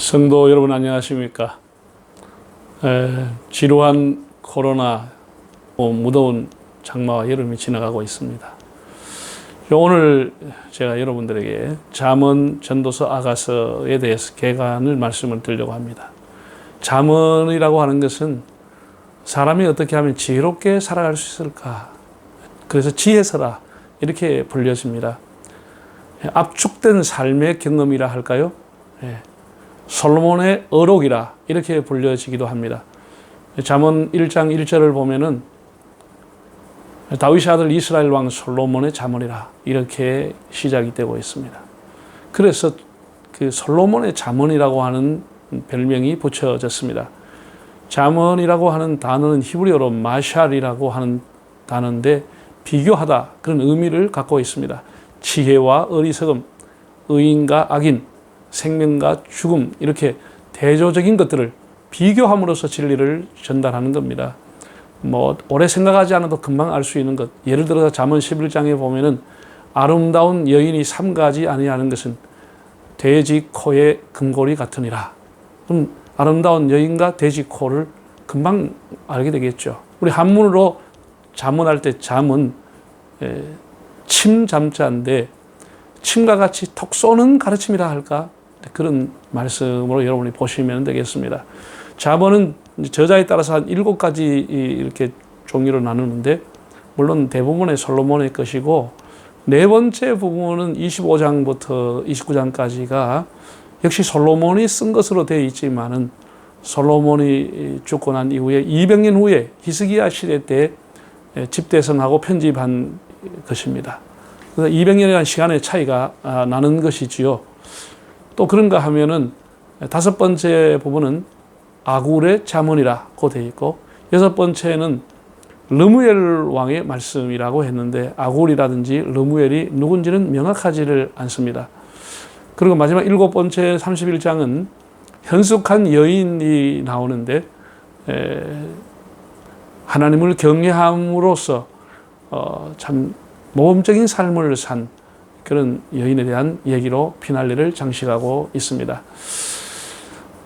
성도 여러분 안녕하십니까? 지루한 코로나, 무더운 장마와 여름이 지나가고 있습니다. 오늘 제가 여러분들에게 잠언 전도서 아가서에 대해서 개관을 말씀을 드리려고 합니다. 잠언이라고 하는 것은 사람이 어떻게 하면 지혜롭게 살아갈 수 있을까? 그래서 지혜서라 이렇게 불려집니다. 압축된 삶의 경험이라 할까요? 솔로몬의 어록이라 이렇게 불려지기도 합니다. 잠언 1장 1절을 보면은 다윗의 아들 이스라엘 왕 솔로몬의 잠언이라 이렇게 시작이 되고 있습니다. 그래서 그 솔로몬의 잠언이라고 하는 별명이 붙여졌습니다. 잠언이라고 하는 단어는 히브리어로 마샬이라고 하는 단어인데 비교하다 그런 의미를 갖고 있습니다. 지혜와 어리석음, 의인과 악인, 생명과 죽음 이렇게 대조적인 것들을 비교함으로써 진리를 전달하는 겁니다. 오래 생각하지 않아도 금방 알 수 있는 것. 예를 들어서 잠언 11장에 보면은 아름다운 여인이 삼가하지 아니하는 것은 돼지 코의 금고리 같으니라. 그럼 아름다운 여인과 돼지 코를 금방 알게 되겠죠. 우리 한문으로 잠언할 때 잠은 침 잠자인데 침과 같이 톡 쏘는 가르침이라 할까? 그런 말씀으로 여러분이 보시면 되겠습니다. 잠언은 저자에 따라서 한 7가지 이렇게 종류로 나누는데 물론 대부분의 솔로몬의 것이고 네 번째 부분은 25장부터 29장까지가 역시 솔로몬이 쓴 것으로 되어 있지만은 솔로몬이 죽고 난 이후에 200년 후에 히스기야 시대 때 집대성하고 편집한 것입니다. 그래서 200년이라는 시간의 차이가 나는 것이지요. 또 그런가 하면은 5번째 부분은 아굴의 잠언이라고 되어 있고 6번째는 르무엘 왕의 말씀이라고 했는데 아굴이라든지 르무엘이 누군지는 명확하지를 않습니다. 그리고 마지막 7번째 31장은 현숙한 여인이 나오는데 하나님을 경외함으로써 참 모범적인 삶을 산 그런 여인에 대한 얘기로 피날레를 장식하고 있습니다.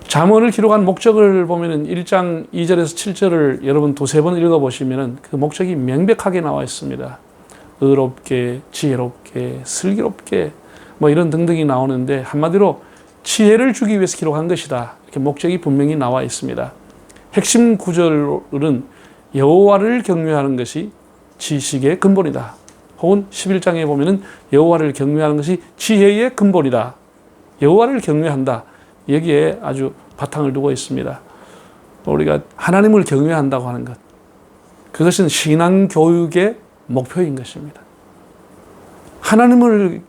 잠언을 기록한 목적을 보면은 1장 2절에서 7절을 여러분 두세 번 읽어보시면은 그 목적이 명백하게 나와 있습니다. 의롭게, 지혜롭게, 슬기롭게 이런 등등이 나오는데 한마디로 지혜를 주기 위해서 기록한 것이다. 이렇게 목적이 분명히 나와 있습니다. 핵심 구절은 여호와를 경외하는 것이 지식의 근본이다. 혹은 11장에 보면은 여호와를 경외하는 것이 지혜의 근본이다. 여호와를 경외한다. 여기에 아주 바탕을 두고 있습니다. 우리가 하나님을 경외한다고 하는 것. 그것은 신앙 교육의 목표인 것입니다. 하나님을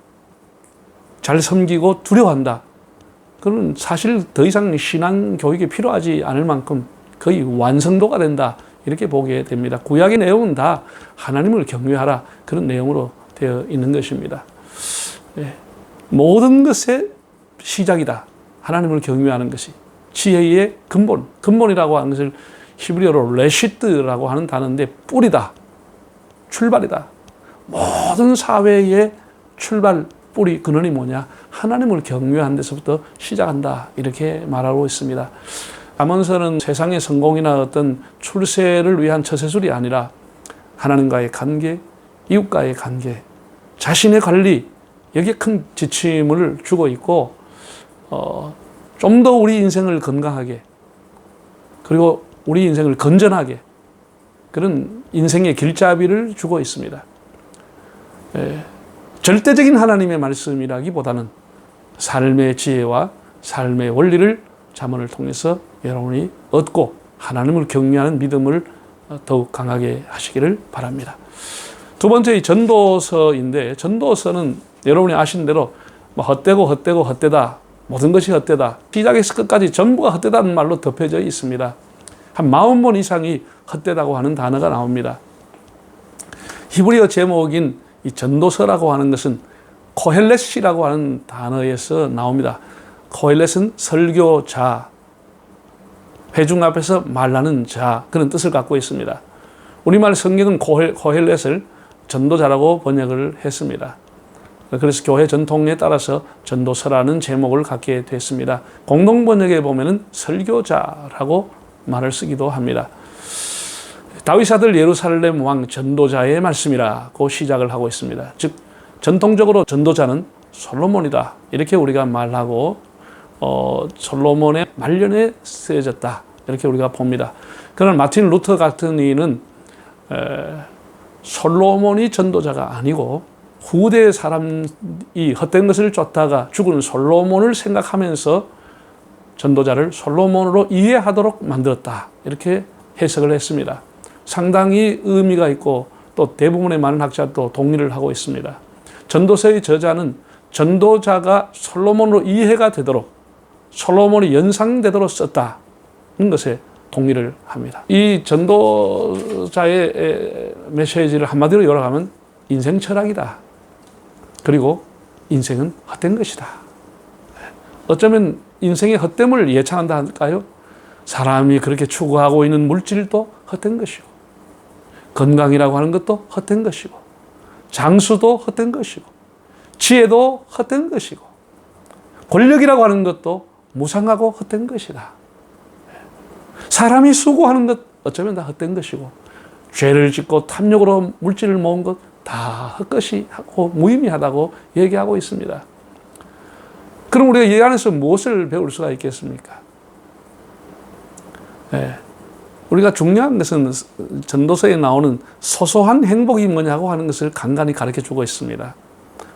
잘 섬기고 두려워한다. 그건 사실 더 이상 신앙 교육이 필요하지 않을 만큼 거의 완성도가 된다. 이렇게 보게 됩니다. 구약의 내용은 다 하나님을 경외하라 그런 내용으로 되어 있는 것입니다. 모든 것의 시작이다. 하나님을 경외하는 것이 지혜의 근본이라고 하는 것을 히브리어로 레시트라고 하는 단어인데 뿌리다, 출발이다. 모든 사회의 출발, 뿌리, 근원이 뭐냐? 하나님을 경외하는 데서부터 시작한다. 이렇게 말하고 있습니다. 잠언서는 세상의 성공이나 어떤 출세를 위한 처세술이 아니라 하나님과의 관계, 이웃과의 관계, 자신의 관리, 여기에 큰 지침을 주고 있고 좀 더 우리 인생을 건강하게 그리고 우리 인생을 건전하게 그런 인생의 길잡이를 주고 있습니다. 절대적인 하나님의 말씀이라기보다는 삶의 지혜와 삶의 원리를 잠언을 통해서 여러분이 얻고 하나님을 경외하는 믿음을 더욱 강하게 하시기를 바랍니다. 두 번째 전도서인데 전도서는 여러분이 아시는 대로 헛되다 모든 것이 헛되다 시작에서 끝까지 전부가 헛되다는 말로 덮여져 있습니다. 한 40번 이상이 헛되다고 하는 단어가 나옵니다. 히브리어 제목인 이 전도서라고 하는 것은 코헬렛이라고 하는 단어에서 나옵니다. 코헬렛은 설교자, 회중 앞에서 말하는 자 그런 뜻을 갖고 있습니다. 우리말 성경은 코헬렛을 전도자라고 번역을 했습니다. 그래서 교회 전통에 따라서 전도서라는 제목을 갖게 됐습니다. 공동번역에 보면은 설교자라고 말을 쓰기도 합니다. 다윗 아들 예루살렘 왕 전도자의 말씀이라고 시작을 하고 있습니다. 즉 전통적으로 전도자는 솔로몬이다 이렇게 우리가 말하고 솔로몬의 말년에 쓰여졌다 이렇게 우리가 봅니다. 그러나 마틴 루터 같은 이는 솔로몬이 전도자가 아니고 후대 사람이 헛된 것을 쫓다가 죽은 솔로몬을 생각하면서 전도자를 솔로몬으로 이해하도록 만들었다 이렇게 해석을 했습니다. 상당히 의미가 있고 또 대부분의 많은 학자도 동의를 하고 있습니다. 전도서의 저자는 전도자가 솔로몬으로 이해가 되도록 솔로몬이 연상되도록 썼다는 것에 동의를 합니다. 이 전도자의 메시지를 한마디로 요약하면 인생 철학이다. 그리고 인생은 헛된 것이다. 어쩌면 인생의 헛됨을 예찬한다 할까요? 사람이 그렇게 추구하고 있는 물질도 헛된 것이고 건강이라고 하는 것도 헛된 것이고 장수도 헛된 것이고 지혜도 헛된 것이고 권력이라고 하는 것도 무상하고 헛된 것이다. 사람이 수고하는 것 어쩌면 다 헛된 것이고 죄를 짓고 탐욕으로 물질을 모은 것 다 헛것이하고 무의미하다고 얘기하고 있습니다. 그럼 우리가 이 안에서 무엇을 배울 수가 있겠습니까? 우리가 중요한 것은 전도서에 나오는 소소한 행복이 뭐냐고 하는 것을 간간히 가르쳐 주고 있습니다.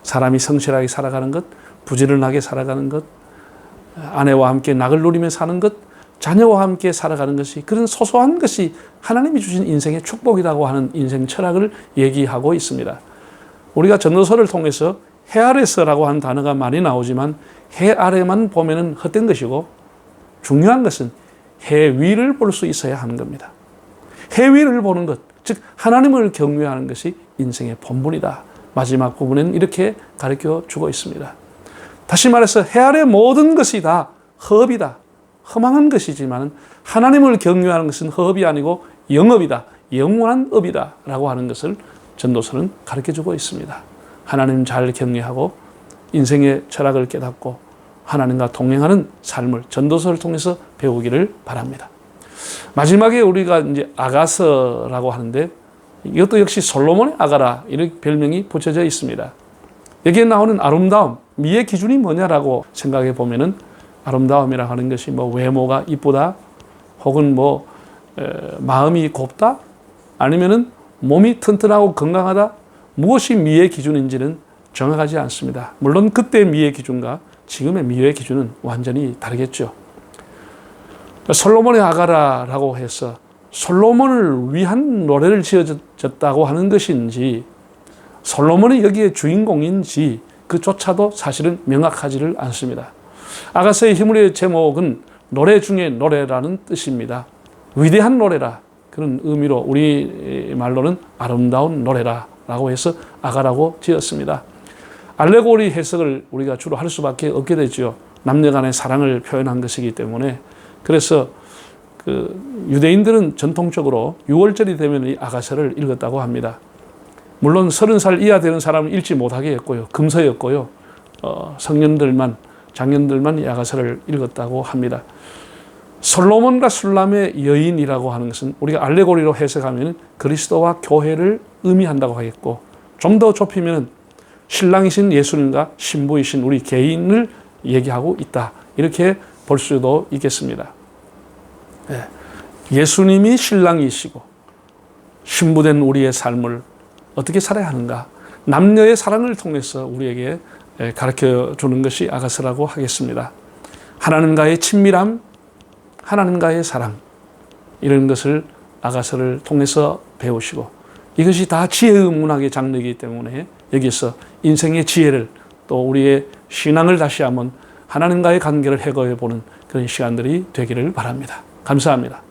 사람이 성실하게 살아가는 것, 부지런하게 살아가는 것, 아내와 함께 낙을 누리며 사는 것, 자녀와 함께 살아가는 것이 그런 소소한 것이 하나님이 주신 인생의 축복이라고 하는 인생 철학을 얘기하고 있습니다. 우리가 전도서를 통해서 해 아래서라고 하는 단어가 많이 나오지만 해 아래만 보면은 헛된 것이고 중요한 것은 해 위를 볼 수 있어야 하는 겁니다. 해 위를 보는 것, 즉 하나님을 경외하는 것이 인생의 본분이다. 마지막 부분에는 이렇게 가르쳐 주고 있습니다. 다시 말해서 해 아래 모든 것이 다 허업이다. 허망한 것이지만 하나님을 경외하는 것은 허업이 아니고 영업이다. 영원한 업이다. 라고 하는 것을 전도서는 가르쳐 주고 있습니다. 하나님 잘 경외하고 인생의 철학을 깨닫고 하나님과 동행하는 삶을 전도서를 통해서 배우기를 바랍니다. 마지막에 우리가 이제 아가서라고 하는데 이것도 역시 솔로몬의 아가라 이런 별명이 붙여져 있습니다. 여기에 나오는 아름다움, 미의 기준이 뭐냐라고 생각해 보면은 아름다움이라 하는 것이 뭐 외모가 이쁘다, 혹은 뭐 마음이 곱다, 아니면은 몸이 튼튼하고 건강하다, 무엇이 미의 기준인지는 정확하지 않습니다. 물론 그때의 미의 기준과 지금의 미의 기준은 완전히 다르겠죠. 솔로몬의 아가라라고 해서 솔로몬을 위한 노래를 지어졌다고 하는 것인지 솔로몬이 여기에 주인공인지 그조차도 사실은 명확하지를 않습니다. 아가서의 히브리 제목은 노래 중에 노래라는 뜻입니다. 위대한 노래라 그런 의미로 우리 말로는 아름다운 노래라라고 해서 아가라고 지었습니다. 알레고리 해석을 우리가 주로 할 수밖에 없게 되죠. 남녀 간의 사랑을 표현한 것이기 때문에. 그래서 유대인들은 전통적으로 6월절이 되면 이 아가서를 읽었다고 합니다. 물론 30살 이하 되는 사람은 읽지 못하게 했고요. 금서였고요. 성년들만, 장년들만 이 아가서를 읽었다고 합니다. 솔로몬과 술람의 여인이라고 하는 것은 우리가 알레고리로 해석하면 그리스도와 교회를 의미한다고 하겠고, 좀 더 좁히면 신랑이신 예수님과 신부이신 우리 개인을 얘기하고 있다. 이렇게 볼 수도 있겠습니다. 예수님이 신랑이시고 신부된 우리의 삶을 어떻게 살아야 하는가, 남녀의 사랑을 통해서 우리에게 가르쳐 주는 것이 아가서라고 하겠습니다. 하나님과의 친밀함, 하나님과의 사랑, 이런 것을 아가서를 통해서 배우시고, 이것이 다 지혜의 문학의 장르이기 때문에 여기서 인생의 지혜를, 또 우리의 신앙을 다시 한번 하나님과의 관계를 해고해 보는 그런 시간들이 되기를 바랍니다. 감사합니다.